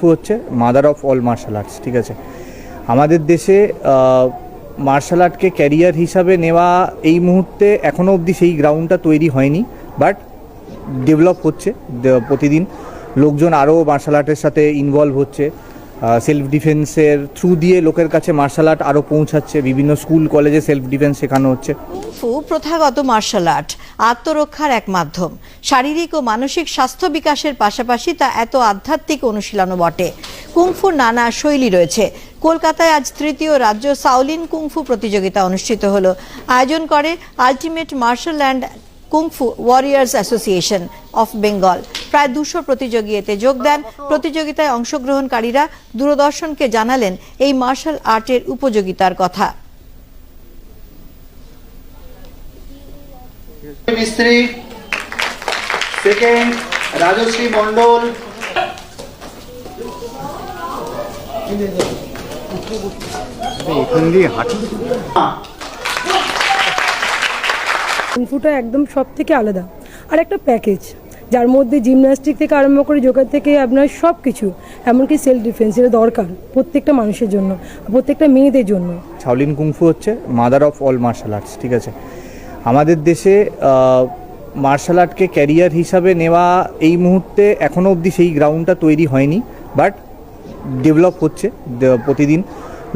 Kung fu হচ্ছে mother of all martial arts. ঠিক আছে, আমাদের দেশে মার্শাল আর্টকে ক্যারিয়ার হিসাবে নেওয়া এই মুহূর্তে এখনও অবধি সেই গ্রাউন্ডটা তৈরি হয়নি, বাট ডেভেলপ হচ্ছে প্রতিদিন। লোকজন আরও মার্শাল আর্টের সাথে ইনভলভ হচ্ছে, সেলফ ডিফেন্সের থ্রু দিয়ে লোকের কাছে মার্শাল আর্ট আরও পৌঁছাচ্ছে, বিভিন্ন স্কুল কলেজে সেলফ ডিফেন্স শেখানো হচ্ছে। কুংফু প্রথাগত মার্শাল আর্ট, আত্মরক্ষার এক মাধ্যম। শারীরিক ও মানসিক স্বাস্থ্য বিকাশের পাশাপাশি তা এত আধ্যাত্মিক অনুশীলনও বটে। কুংফুর নানা শৈলী রয়েছে। কলকাতায় আজ তৃতীয় রাজ্য শাওলিন কুংফু প্রতিযোগিতা অনুষ্ঠিত হলো। আয়োজন করে ultimate martial and kung fu warriors association of Bengal. প্রায় 200 প্রতিযোগী এতে যোগ দেন। প্রতিযোগিতায় অংশগ্রহণকারীরা দূরদর্শনকে জানালেন এই মার্শাল আর্টের উপযোগিতার কথা। মিস্ত্রি, সেকেন্ড রাজশ্রী মণ্ডল, কুংফুটা একদম সব থেকে আলাদা আর একটা প্যাকেজ, যার মধ্যে জিমন্যাস্টিক থেকে আরম্ভ করে যোগা থেকে আপনার সব কিছু, এমনকি সেলফ ডিফেন্স, এটা দরকার প্রত্যেকটা মানুষের জন্য, প্রত্যেকটা মেয়েদের জন্য। শাওলিন কুংফু হচ্ছে mother of all martial arts. ঠিক আছে, আমাদের দেশে মার্শাল আর্টকে ক্যারিয়ার হিসাবে নেওয়া এই মুহূর্তে এখনও অবধি সেই গ্রাউন্ডটা তৈরি হয়নি, বাট ডেভেলপ হচ্ছে প্রতিদিন।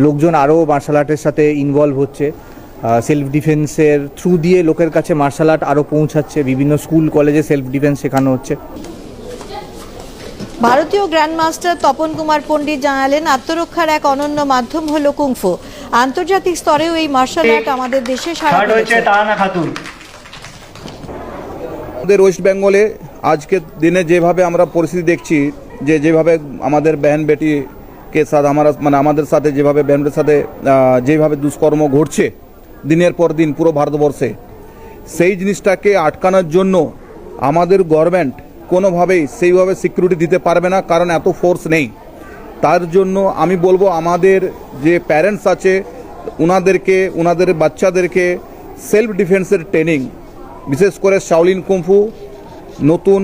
লোকজন আরও মার্শাল আর্টের সাথে ইনভলভ হচ্ছে, সেলফ ডিফেন্সের থ্রু দিয়ে লোকের কাছে মার্শাল আর্ট আরও পৌঁছাচ্ছে, বিভিন্ন স্কুল কলেজে সেলফ ডিফেন্স শেখানো হচ্ছে। ভারতীয় গ্র্যান্ডমাস্টার তপন কুমার পণ্ডিত জানালেন, আত্মরক্ষার এক অনন্য মাধ্যম হলো কুংফু। আন্তর্জাতিক স্তরেও এই মার্শাল আর্ট আমাদের দেশে সাড়া ফেলেছে। আমাদের ওয়েস্ট বেঙ্গলে আজকের দিনে যেভাবে আমরা পরিস্থিতি দেখছি, যেভাবে আমাদের বহন বেটিকে সাথে আমাদের সাথে যেভাবে বহনদের সাথে যেভাবে দুষ্কর্ম ঘটছে দিনের পর দিন পুরো ভারতবর্ষে, সেই জিনিসটাকে আটকানোর জন্য আমাদের গভর্নমেন্ট কোনোভাবেই সেইভাবে সিকিউরিটি দিতে পারবে না, কারণ এত ফোর্স নেই। তার জন্য আমি বলবো আমাদের যে প্যারেন্টস আছে ওনাদের বাচ্চাদেরকে সেলফ ডিফেন্সের ট্রেনিং, বিশেষ করে শাওলিন কুংফু নতুন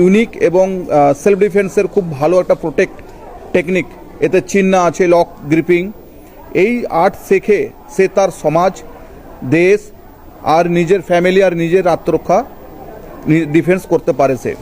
ইউনিক এবং সেলফ ডিফেন্সের খুব ভালো একটা প্রোটেক্ট টেকনিক, এতে চিহ্ন আছে, লক গ্রিপিং। এই আর্ট শেখে সে তার সমাজ, দেশ আর নিজের ফ্যামিলি আর নিজের আত্মরক্ষা ডিফেন্স করতে পারে সে।